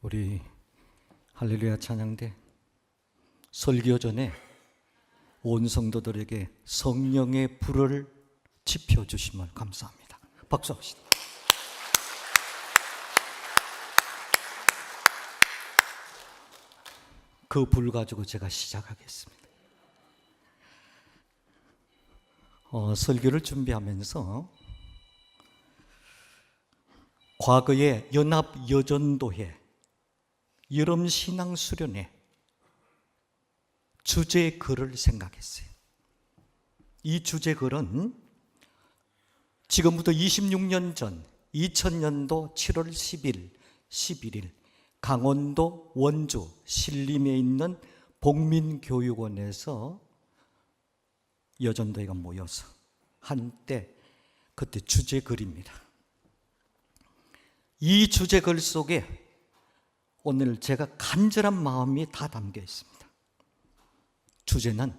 우리 할렐루야 찬양대 설교 전에 온 성도들에게 성령의 불을 지펴주심을 감사합니다. 박수합시다. 그 불 가지고 제가 시작하겠습니다. 설교를 준비하면서 과거에 연합여전도회 여름신앙수련회 주제글을 생각했어요. 이 주제글은 지금부터 26년 전 2000년도 7월 10일, 11일 강원도 원주 신림에 있는 복민교육원에서 여전도회가 모여서 한때 그때 주제글입니다. 이 주제글 속에 오늘 제가 간절한 마음이 다 담겨 있습니다. 주제는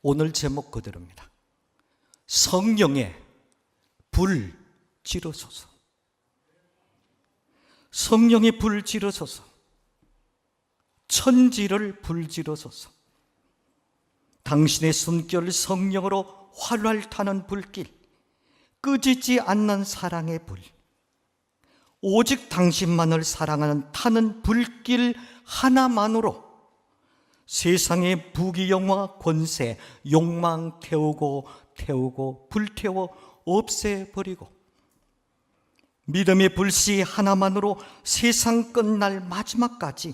오늘 제목 그대로입니다. 성령의 불 지르소서. 성령의 불 지르소서. 천지를 불 지르소서. 당신의 숨결 성령으로 활활 타는 불길, 끄지지 않는 사랑의 불, 오직 당신만을 사랑하는 타는 불길 하나만으로 세상의 부귀영화 권세 욕망 태우고 불태워 없애버리고 믿음의 불씨 하나만으로 세상 끝날 마지막까지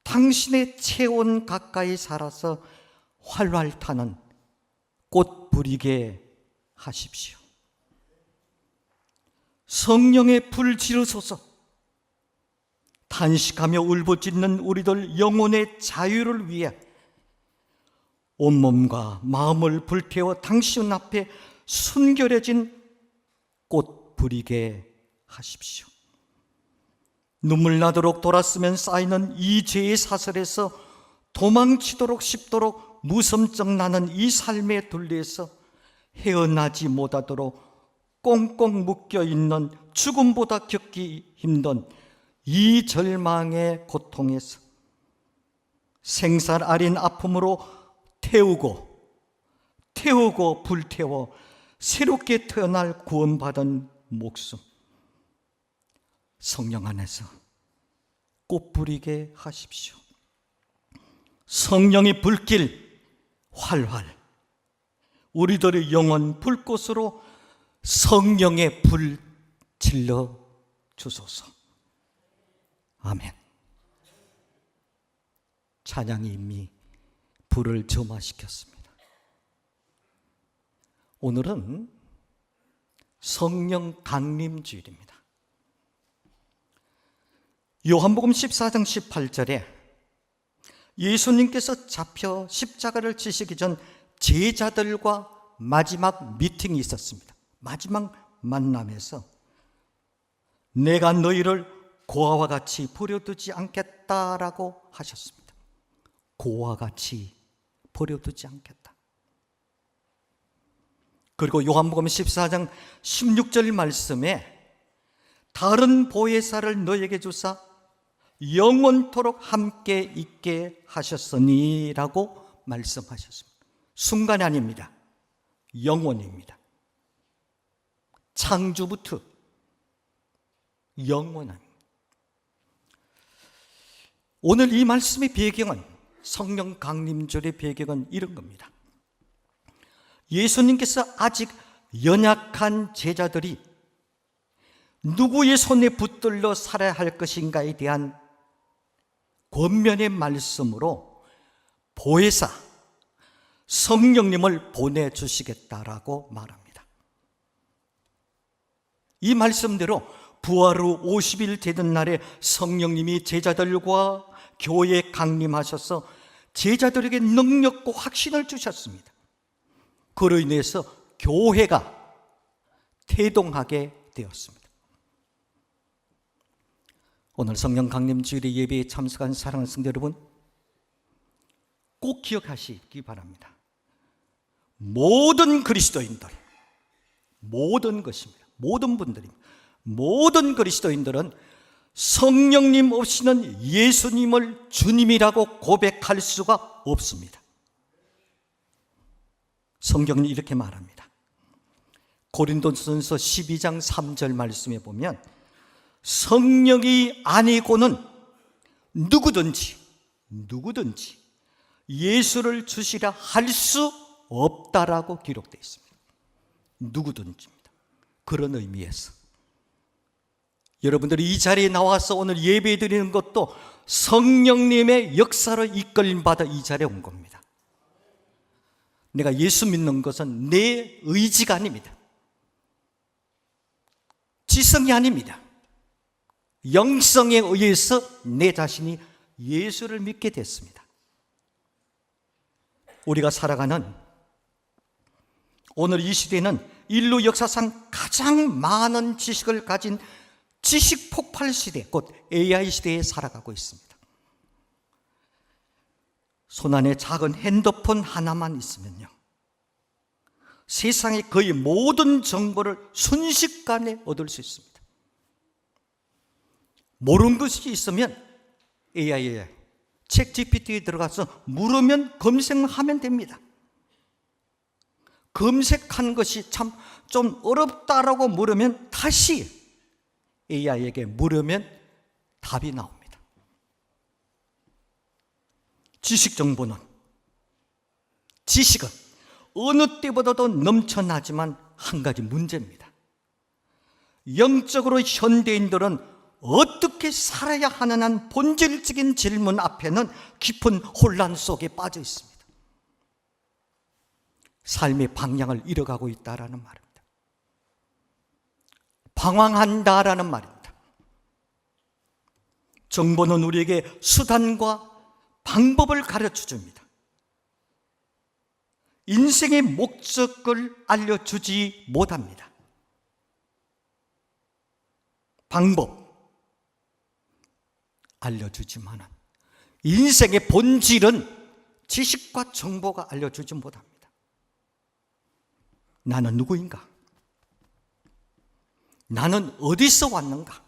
당신의 체온 가까이 살아서 활활 타는 꽃 부리게 하십시오. 성령의 불 지르소서. 탄식하며 울부짖는 우리들 영혼의 자유를 위해 온몸과 마음을 불태워 당신 앞에 순결해진 꽃 부리게 하십시오. 눈물 나도록 돌았으면 쌓이는 이 죄의 사슬에서 도망치도록 싶도록 무섬쩍 나는 이 삶의 둘레에서 헤어나지 못하도록 꽁꽁 묶여있는 죽음보다 겪기 힘든 이 절망의 고통에서 생살 아린 아픔으로 태우고 불태워 새롭게 태어날 구원받은 목숨 성령 안에서 꽃부리게 하십시오. 성령의 불길 활활 우리들의 영혼 불꽃으로 성령의 불 질러 주소서. 아멘. 찬양이 이미 불을 점화시켰습니다. 오늘은 성령 강림주일입니다. 요한복음 14장 18절에 예수님께서 잡혀 십자가를 지시기 전 제자들과 마지막 미팅이 있었습니다. 마지막 만남에서 내가 너희를 고아와 같이 버려두지 않겠다라고 하셨습니다. 고아와 같이 버려두지 않겠다. 그리고 요한복음 14장 16절 말씀에 다른 보혜사를 너에게 주사 영원토록 함께 있게 하셨으니 라고 말씀하셨습니다. 순간이 아닙니다. 영원입니다. 창조부터 영원한. 오늘 이 말씀의 배경은 성령 강림절의 배경은 이런 겁니다. 예수님께서 아직 연약한 제자들이 누구의 손에 붙들려 살아야 할 것인가에 대한 권면의 말씀으로 보혜사 성령님을 보내주시겠다라고 말합니다. 이 말씀대로 부활 후 50일 되던 날에 성령님이 제자들과 교회에 강림하셔서 제자들에게 능력과 확신을 주셨습니다. 그로 인해서 교회가 태동하게 되었습니다. 오늘 성령 강림주일의 예배에 참석한 사랑하는 성도 여러분, 꼭 기억하시기 바랍니다. 모든 그리스도인들, 모든 것입니다. 모든 분들입니다. 모든 그리스도인들은 성령님 없이는 예수님을 주님이라고 고백할 수가 없습니다. 성경은 이렇게 말합니다. 고린도전서 12장 3절 말씀에 보면 성령이 아니고는 누구든지 예수를 주시라 할 수 없다라고 기록되어 있습니다. 누구든지입니다. 그런 의미에서 여러분들이 이 자리에 나와서 오늘 예배 드리는 것도 성령님의 역사로 이끌림받아 이 자리에 온 겁니다. 내가 예수 믿는 것은 내 의지가 아닙니다. 지성이 아닙니다. 영성에 의해서 내 자신이 예수를 믿게 됐습니다. 우리가 살아가는 오늘 이 시대는 인류 역사상 가장 많은 지식을 가진 지식 폭발 시대, 곧 AI 시대에 살아가고 있습니다. 손안에 작은 핸드폰 하나만 있으면요, 세상의 거의 모든 정보를 순식간에 얻을 수 있습니다. 모르는 것이 있으면 AI에 챗 GPT에 들어가서 물으면 검색하면 됩니다. 검색한 것이 참 좀 어렵다라고 물으면 다시 AI에게 물으면 답이 나옵니다. 지식은 어느 때보다도 넘쳐나지만 한 가지 문제입니다. 영적으로 현대인들은 어떻게 살아야 하느냐는 본질적인 질문 앞에는 깊은 혼란 속에 빠져 있습니다. 삶의 방향을 잃어가고 있다라는 말입니다. 방황한다라는 말입니다. 정보는 우리에게 수단과 방법을 가르쳐 줍니다. 인생의 목적을 알려주지 못합니다. 방법 알려주지만 인생의 본질은 지식과 정보가 알려주지 못합니다. 나는 누구인가? 나는 어디서 왔는가?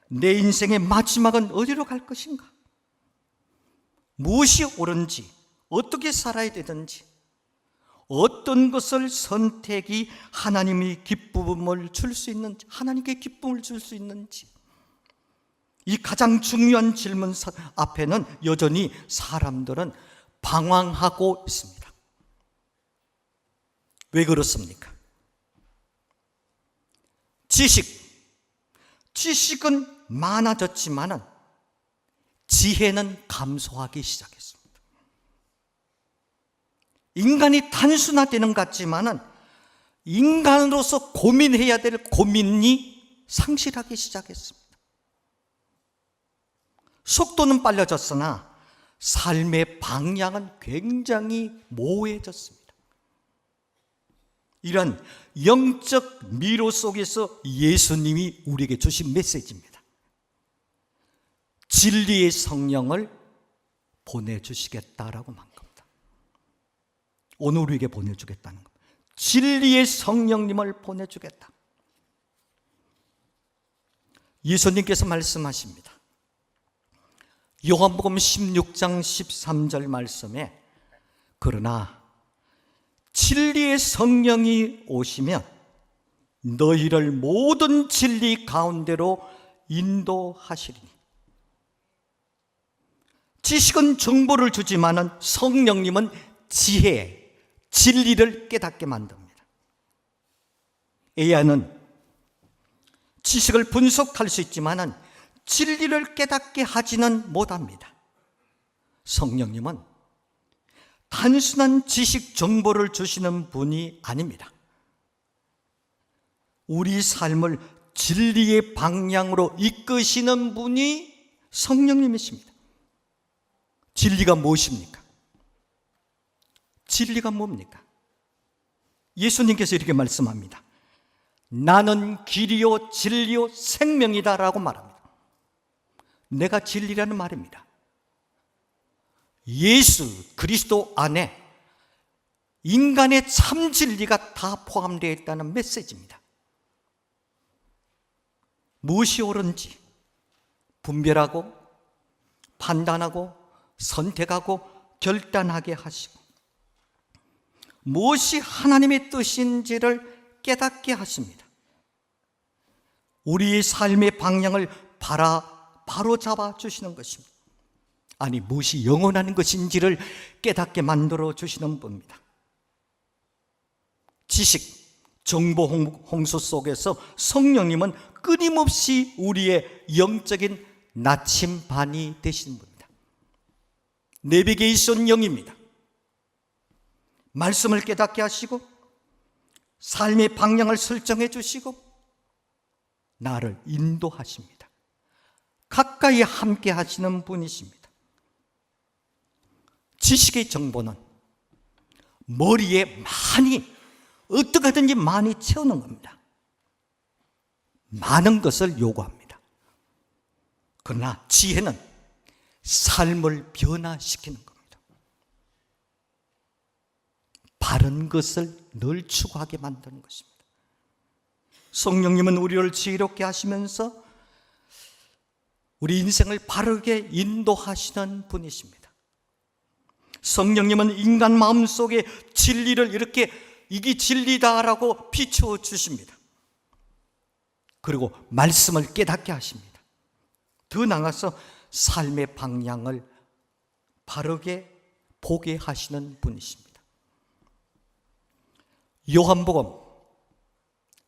내 인생의 마지막은 어디로 갈 것인가? 무엇이 옳은지, 어떻게 살아야 되든지, 어떤 것을 선택이 하나님의 기쁨을 줄 수 있는지, 하나님께 기쁨을 줄 수 있는지, 이 가장 중요한 질문 앞에는 여전히 사람들은 방황하고 있습니다. 왜 그렇습니까? 지식은 많아졌지만 지혜는 감소하기 시작했습니다. 인간이 단순화되는 것 같지만 인간으로서 고민해야 될 고민이 상실하기 시작했습니다. 속도는 빨라졌으나 삶의 방향은 굉장히 모호해졌습니다. 이런 영적 미로 속에서 예수님이 우리에게 주신 메시지입니다. 진리의 성령을 보내주시겠다라고 한 겁니다. 오늘 우리에게 보내주겠다는 겁니다. 진리의 성령님을 보내주겠다. 예수님께서 말씀하십니다. 요한복음 16장 13절 말씀에 그러나 진리의 성령이 오시면 너희를 모든 진리 가운데로 인도하시리니. 지식은 정보를 주지만 성령님은 지혜, 진리를 깨닫게 만듭니다. AI는 지식을 분석할 수 있지만 진리를 깨닫게 하지는 못합니다. 성령님은 단순한 지식 정보를 주시는 분이 아닙니다. 우리 삶을 진리의 방향으로 이끄시는 분이 성령님이십니다. 진리가 무엇입니까? 진리가 뭡니까? 예수님께서 이렇게 말씀합니다. 나는 길이요 진리요 생명이다 라고 말합니다. 내가 진리라는 말입니다. 예수 그리스도 안에 인간의 참 진리가 다 포함되어 있다는 메시지입니다. 무엇이 옳은지 분별하고 판단하고 선택하고 결단하게 하시고, 무엇이 하나님의 뜻인지를 깨닫게 하십니다. 우리의 삶의 방향을 바로 잡아 주시는 것입니다. 아니, 무엇이 영원한 것인지를 깨닫게 만들어 주시는 분입니다. 지식, 정보 홍수 속에서 성령님은 끊임없이 우리의 영적인 나침반이 되시는 분입니다. 내비게이션 영입니다. 말씀을 깨닫게 하시고 삶의 방향을 설정해 주시고 나를 인도하십니다. 가까이 함께 하시는 분이십니다. 지식의 정보는 머리에 어떻게든지 많이 채우는 겁니다. 많은 것을 요구합니다. 그러나 지혜는 삶을 변화시키는 겁니다. 바른 것을 늘 추구하게 만드는 것입니다. 성령님은 우리를 지혜롭게 하시면서 우리 인생을 바르게 인도하시는 분이십니다. 성령님은 인간 마음속에 진리를 이렇게 이게 진리다라고 비추어 주십니다. 그리고 말씀을 깨닫게 하십니다. 더 나아가서 삶의 방향을 바르게 보게 하시는 분이십니다. 요한복음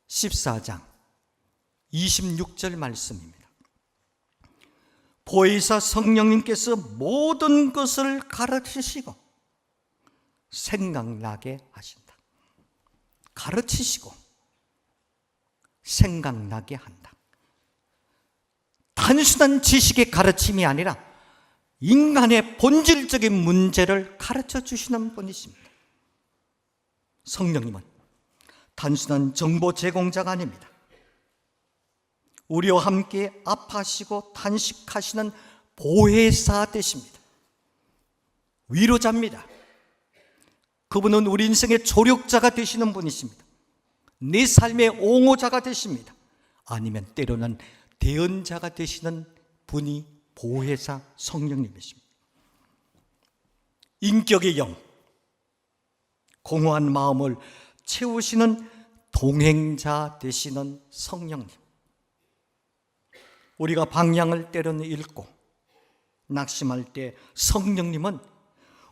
14장 26절 말씀입니다. 보혜사 성령님께서 모든 것을 가르치시고 생각나게 하신다. 가르치시고 생각나게 한다. 단순한 지식의 가르침이 아니라 인간의 본질적인 문제를 가르쳐 주시는 분이십니다. 성령님은 단순한 정보 제공자가 아닙니다. 우리와 함께 아파하시고 탄식하시는 보혜사 되십니다. 위로자입니다. 그분은 우리 인생의 조력자가 되시는 분이십니다. 내 삶의 옹호자가 되십니다. 아니면 때로는 대언자가 되시는 분이 보혜사 성령님이십니다. 인격의 영, 공허한 마음을 채우시는 동행자 되시는 성령님. 우리가 방향을 때로는 잃고 낙심할 때 성령님은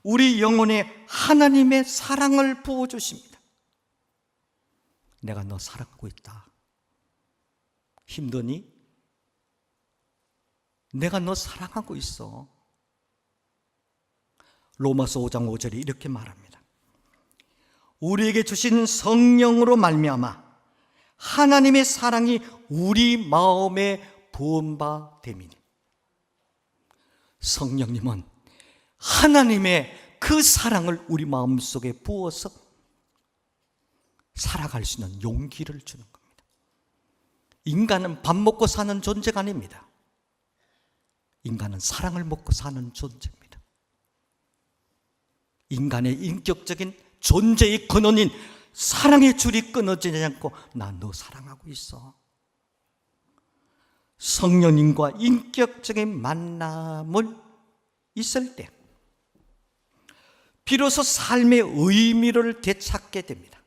우리 영혼에 하나님의 사랑을 부어주십니다. 내가 너 사랑하고 있다. 힘드니? 내가 너 사랑하고 있어. 로마서 5장 5절에 이렇게 말합니다. 우리에게 주신 성령으로 말미암아 하나님의 사랑이 우리 마음에 부은 바 됨이니. 성령님은 하나님의 그 사랑을 우리 마음속에 부어서 살아갈 수 있는 용기를 주는 겁니다. 인간은 밥 먹고 사는 존재가 아닙니다. 인간은 사랑을 먹고 사는 존재입니다. 인간의 인격적인 존재의 근원인 사랑의 줄이 끊어지지 않고 나 너 사랑하고 있어. 성령님과 인격적인 만남을 있을 때 비로소 삶의 의미를 되찾게 됩니다.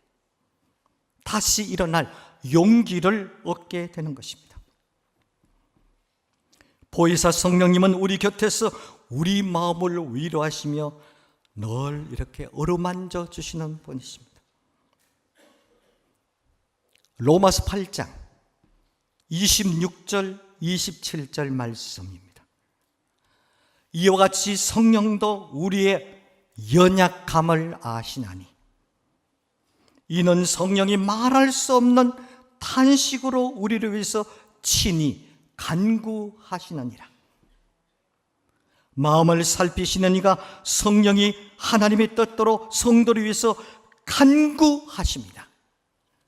다시 일어날 용기를 얻게 되는 것입니다. 보혜사 성령님은 우리 곁에서 우리 마음을 위로하시며 늘 이렇게 어루만져 주시는 분이십니다. 로마서 8장 26절 27절 말씀입니다. 이와 같이 성령도 우리의 연약함을 아시나니 이는 성령이 말할 수 없는 탄식으로 우리를 위해서 친히 간구하시느니라. 마음을 살피시는 이가 성령이 하나님의 뜻대로 성도를 위해서 간구하십니다.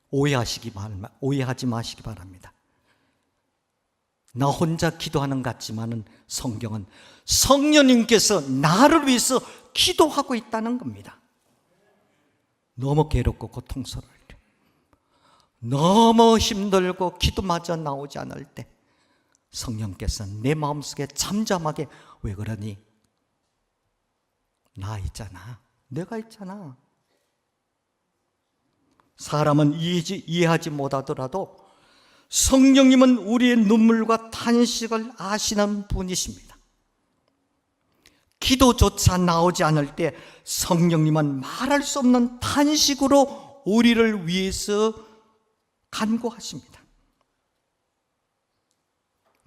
오해하지 마시기 바랍니다. 나 혼자 기도하는 것 같지만은 성경은 성령님께서 나를 위해서 기도하고 있다는 겁니다. 너무 괴롭고 고통스러울 때, 너무 힘들고 기도마저 나오지 않을 때 성령께서 내 마음속에 잠잠하게 왜 그러니? 나 있잖아. 내가 있잖아. 사람은 이해하지 못하더라도 성령님은 우리의 눈물과 탄식을 아시는 분이십니다. 기도조차 나오지 않을 때 성령님은 말할 수 없는 탄식으로 우리를 위해서 간구하십니다.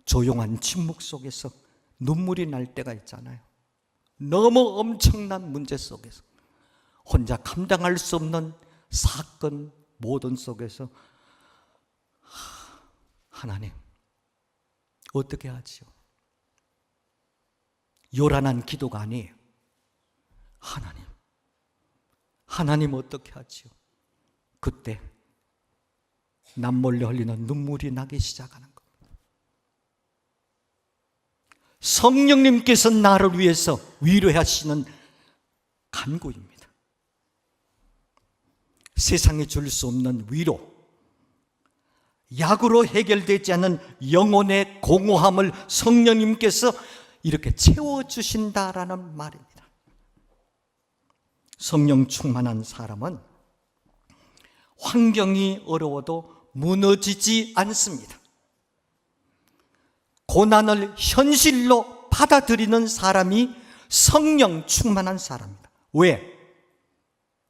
조용한 침묵 속에서 눈물이 날 때가 있잖아요. 너무 엄청난 문제 속에서 혼자 감당할 수 없는 사건 모든 속에서 하나님 어떻게 하지요? 요란한 기도가 아니에요. 하나님 어떻게 하지요? 그때 남몰래 흘리는 눈물이 나기 시작하는 겁니다. 성령님께서 나를 위해서 위로하시는 간구입니다. 세상에 줄 수 없는 위로, 약으로 해결되지 않는 영혼의 공허함을 성령님께서 이렇게 채워주신다라는 말입니다. 성령 충만한 사람은 환경이 어려워도 무너지지 않습니다. 고난을 현실로 받아들이는 사람이 성령 충만한 사람입니다. 왜?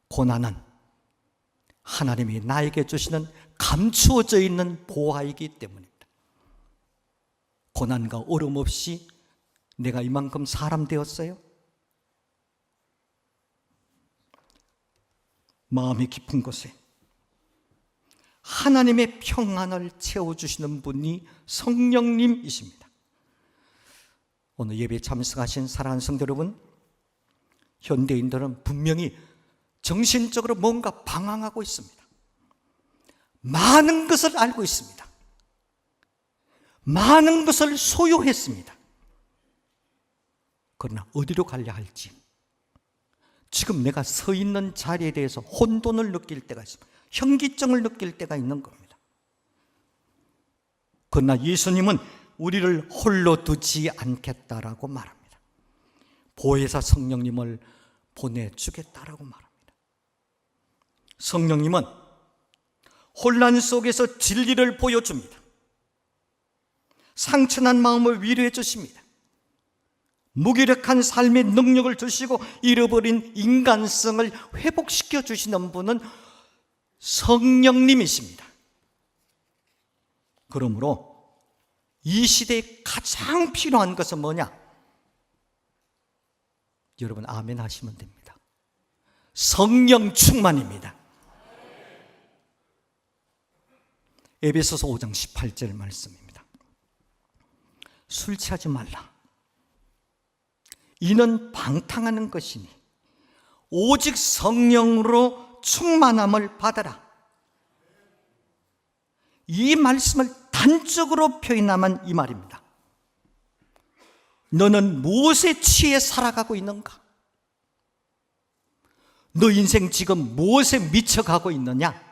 고난은 하나님이 나에게 주시는 감추어져 있는 보화이기 때문입니다. 고난과 어려움 없이 내가 이만큼 사람 되었어요? 마음이 깊은 곳에 하나님의 평안을 채워주시는 분이 성령님이십니다. 오늘 예배 참석하신 사랑하는 성도 여러분, 현대인들은 분명히 정신적으로 뭔가 방황하고 있습니다. 많은 것을 알고 있습니다. 많은 것을 소유했습니다. 그러나 어디로 가려 할지, 지금 내가 서 있는 자리에 대해서 혼돈을 느낄 때가 있습니다. 현기증을 느낄 때가 있는 겁니다. 그러나 예수님은 우리를 홀로 두지 않겠다라고 말합니다. 보혜사 성령님을 보내주겠다라고 말합니다. 성령님은 혼란 속에서 진리를 보여줍니다. 상처난 마음을 위로해 주십니다. 무기력한 삶의 능력을 주시고 잃어버린 인간성을 회복시켜 주시는 분은 성령님이십니다. 그러므로 이 시대에 가장 필요한 것은 뭐냐? 여러분 아멘 하시면 됩니다. 성령 충만입니다. 에베소서 5장 18절 말씀입니다. 술 취하지 말라. 이는 방탕하는 것이니 오직 성령으로 충만함을 받아라. 이 말씀을 단적으로 표현하면 이 말입니다. 너는 무엇에 취해 살아가고 있는가? 너 인생 지금 무엇에 미쳐가고 있느냐?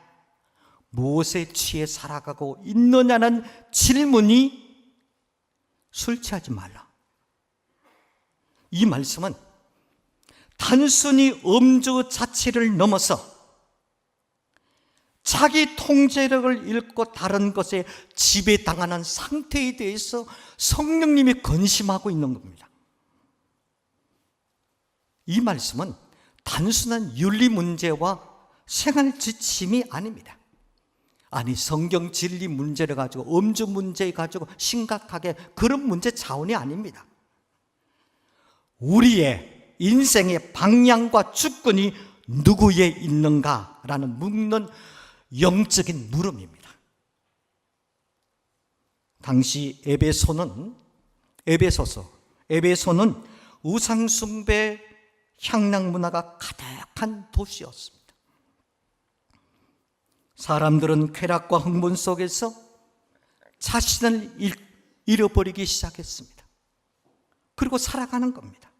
무엇에 취해 살아가고 있느냐는 질문이 술 취하지 말라. 이 말씀은 단순히 음주 자체를 넘어서 자기 통제력을 잃고 다른 것에 지배당하는 상태에 대해서 성령님이 건심하고 있는 겁니다. 이 말씀은 단순한 윤리 문제와 생활 지침이 아닙니다. 아니 성경 진리 문제를 가지고 음주 문제 가지고 심각하게 그런 문제 차원이 아닙니다. 우리의 인생의 방향과 주권이 누구에 있는가라는 묻는 영적인 물음입니다. 당시 에베소는 우상숭배 향락 문화가 가득한 도시였습니다. 사람들은 쾌락과 흥분 속에서 자신을 잃어버리기 시작했습니다. 그리고 살아가는 겁니다.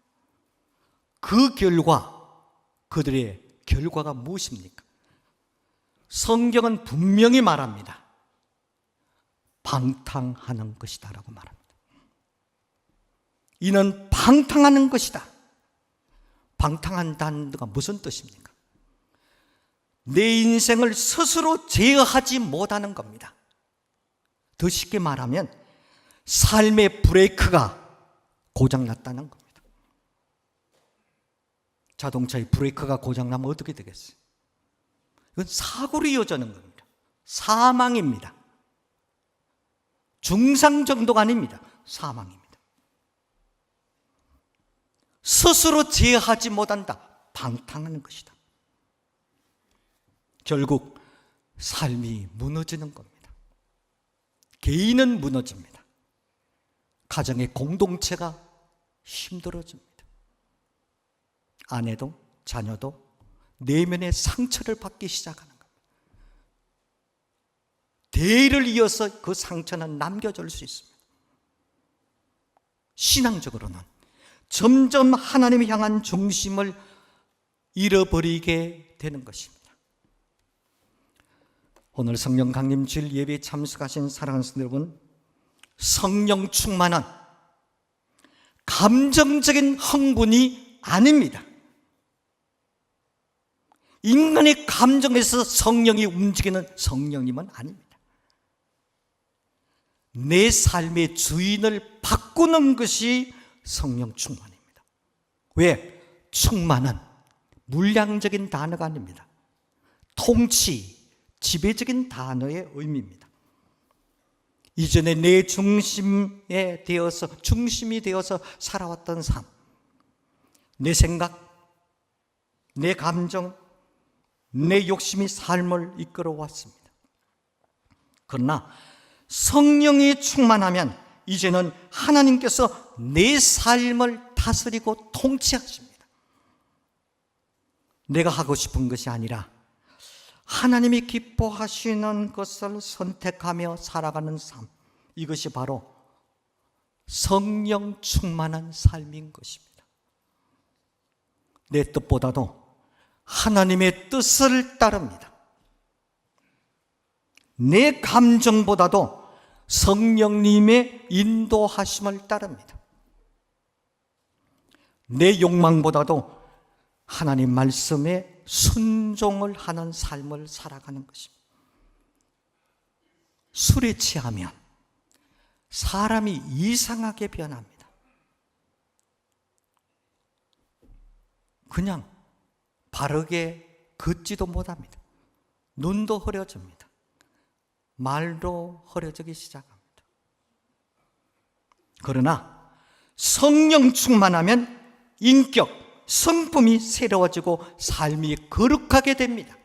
그 결과, 그들의 결과가 무엇입니까? 성경은 분명히 말합니다. 방탕하는 것이다라고 말합니다. 이는 방탕하는 것이다. 방탕한다는 가 무슨 뜻입니까? 내 인생을 스스로 제어하지 못하는 겁니다. 더 쉽게 말하면 삶의 브레이크가 고장났다는 겁니다. 자동차의 브레이크가 고장나면 어떻게 되겠어요? 이건 사고로 이어지는 겁니다. 사망입니다. 중상 정도가 아닙니다. 사망입니다. 스스로 제어하지 못한다. 방탕하는 것이다. 결국 삶이 무너지는 겁니다. 개인은 무너집니다. 가정의 공동체가 힘들어집니다. 아내도 자녀도 내면의 상처를 받기 시작하는 겁니다. 대의를 이어서 그 상처는 남겨줄 수 있습니다. 신앙적으로는 점점 하나님을 향한 중심을 잃어버리게 되는 것입니다. 오늘 성령 강림 주일 예배에 참석하신 사랑하는 성도 여러분, 성령 충만한 감정적인 흥분이 아닙니다. 인간의 감정에서 성령이 움직이는 성령님은 아닙니다. 내 삶의 주인을 바꾸는 것이 성령 충만입니다. 왜? 충만은 물량적인 단어가 아닙니다. 통치, 지배적인 단어의 의미입니다. 이전에 내 중심이 되어서 살아왔던 삶, 내 생각, 내 감정, 내 욕심이 삶을 이끌어왔습니다. 그러나 성령이 충만하면 이제는 하나님께서 내 삶을 다스리고 통치하십니다. 내가 하고 싶은 것이 아니라 하나님이 기뻐하시는 것을 선택하며 살아가는 삶, 이것이 바로 성령 충만한 삶인 것입니다. 내 뜻보다도 하나님의 뜻을 따릅니다. 내 감정보다도 성령님의 인도하심을 따릅니다. 내 욕망보다도 하나님 말씀에 순종을 하는 삶을 살아가는 것입니다. 술에 취하면 사람이 이상하게 변합니다. 그냥 바르게 걷지도 못합니다. 눈도 흐려집니다. 말도 흐려지기 시작합니다. 그러나 성령 충만하면 인격, 성품이 새로워지고 삶이 거룩하게 됩니다.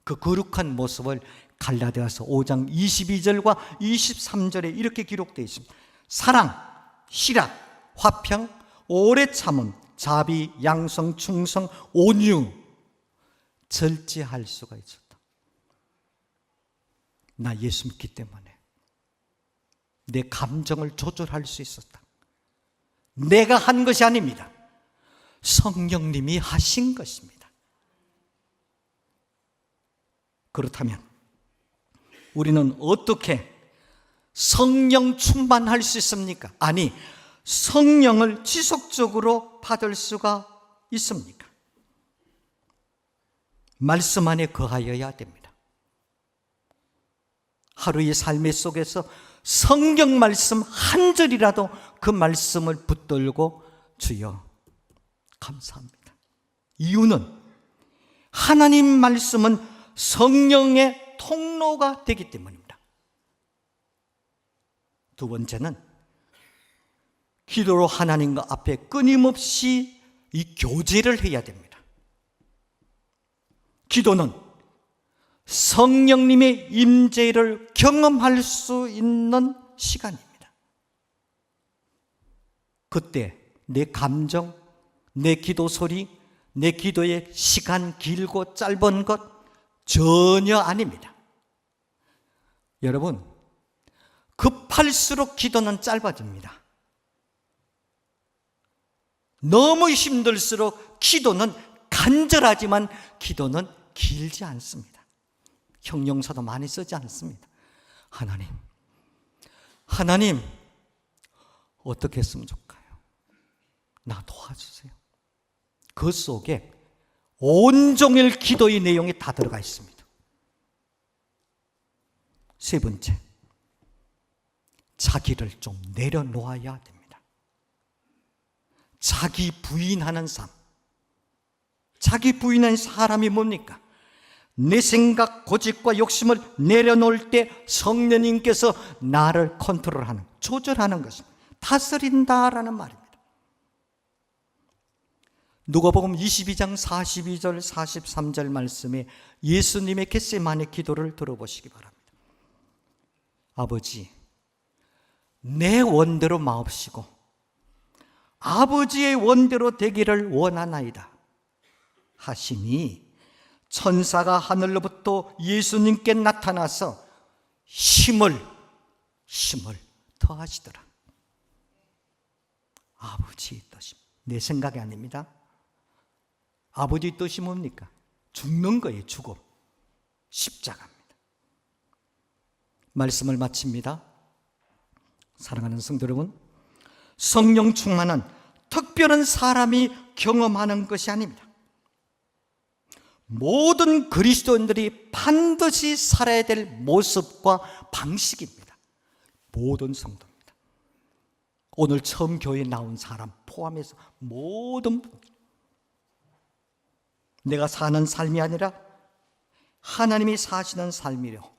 그 거룩한 모습을 갈라디아서 5장 22절과 23절에 이렇게 기록되어 있습니다. 사랑, 희락, 화평, 오래 참음, 자비, 양성, 충성, 온유, 절제할 수가 있었다. 나 예수 믿기 때문에 내 감정을 조절할 수 있었다. 내가 한 것이 아닙니다. 성령님이 하신 것입니다. 그렇다면 우리는 어떻게 성령 충만할 수 있습니까? 아니, 성령을 지속적으로 받을 수가 있습니까? 말씀 안에 거하여야 됩니다. 하루의 삶의 속에서 성경 말씀 한 절이라도 그 말씀을 붙들고 주여 감사합니다. 이유는 하나님 말씀은 성령의 통로가 되기 때문입니다. 두 번째는 기도로 하나님과 앞에 끊임없이 이 교제를 해야 됩니다. 기도는 성령님의 임재를 경험할 수 있는 시간입니다. 그때 내 감정, 내 기도 소리, 내 기도의 시간 길고 짧은 것 전혀 아닙니다. 여러분, 급할수록 기도는 짧아집니다. 너무 힘들수록 기도는 간절하지만 기도는 길지 않습니다. 형용사도 많이 쓰지 않습니다. 하나님, 어떻게 했으면 좋을까요? 나 도와주세요. 그 속에 온종일 기도의 내용이 다 들어가 있습니다. 세 번째, 자기를 좀 내려놓아야 됩니다. 자기 부인하는 삶. 자기 부인한 사람이 뭡니까? 내 생각, 고집과 욕심을 내려놓을 때 성령님께서 나를 컨트롤하는, 조절하는 것입니다. 다스린다라는 말입니다. 누가복음 22장 42절 43절 말씀에 예수님의 겟세마네 기도를 들어보시기 바랍니다. 아버지, 내 원대로 마옵시고 아버지의 원대로 되기를 원하나이다 하시니 천사가 하늘로부터 예수님께 나타나서 힘을 더하시더라. 아버지의 뜻이 내 생각이 아닙니다. 아버지의 뜻이 뭡니까? 죽는 거예요. 죽음, 십자가입니다. 말씀을 마칩니다. 사랑하는 성도 여러분, 성령 충만은 특별한 사람이 경험하는 것이 아닙니다. 모든 그리스도인들이 반드시 살아야 될 모습과 방식입니다. 모든 성도입니다. 오늘 처음 교회에 나온 사람 포함해서 모든 분들, 내가 사는 삶이 아니라 하나님이 사시는 삶이려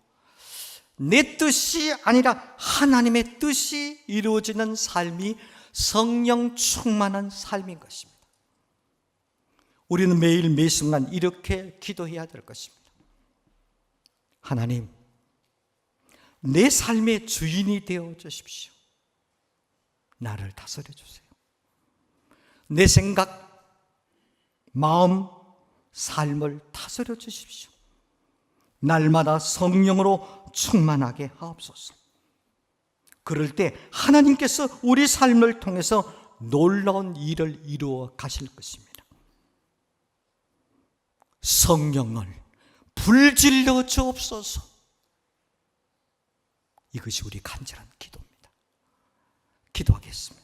내 뜻이 아니라 하나님의 뜻이 이루어지는 삶이 성령 충만한 삶인 것입니다. 우리는 매일 매 순간 이렇게 기도해야 될 것입니다. 하나님, 내 삶의 주인이 되어 주십시오. 나를 다스려 주세요. 내 생각, 마음, 삶을 다스려 주십시오. 날마다 성령으로 충만하게 하옵소서. 그럴 때 하나님께서 우리 삶을 통해서 놀라운 일을 이루어 가실 것입니다. 성령을 불질러 주옵소서. 이것이 우리 간절한 기도입니다. 기도하겠습니다.